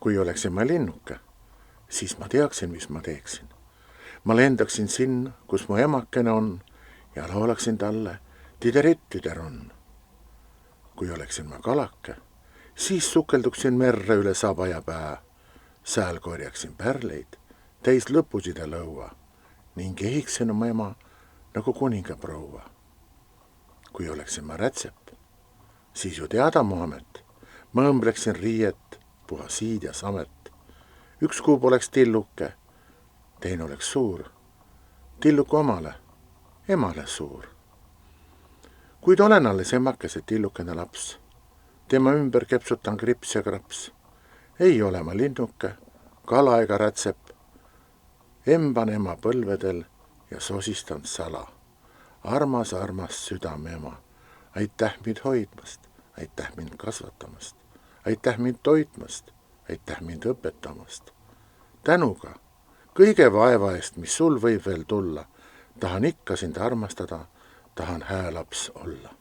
Kui oleksin ma linnuke, siis ma teaksin, mis ma teeksin. Ma lendaksin sinna, kus mu emakene on ja laulaksin talle tiderit-tüder on. Kui oleksin ma kalake, siis sukelduksin merre üle saba ja pää. Sääl korjaksin pärleid, täis lõpuside lõua ning ehiksin oma ema nagu kuningaproua. Kui oleksin ma rätsep, siis ju teada mu amet. Ma õmbleksin riiet, puha siid ja samet. Üks kuub oleks tilluke, teine oleks suur. Tilluke omale, emale suur. Kuid olen alles emakese tillukene laps. Tema ümber kepsutan krips ja kraps. Ei ole ma linnuke, kala ega rätsep. Emban ema põlvedel ja sosistan sala. Armas südame ema, aitäh mind hoidmast, aitäh mind kasvatamast, aitäh mind toitmast, aitäh mind õpetamast. Tänuga, kõige vaeva eest, mis sul võib veel tulla, tahan ikka sind armastada, tahan häälaps olla.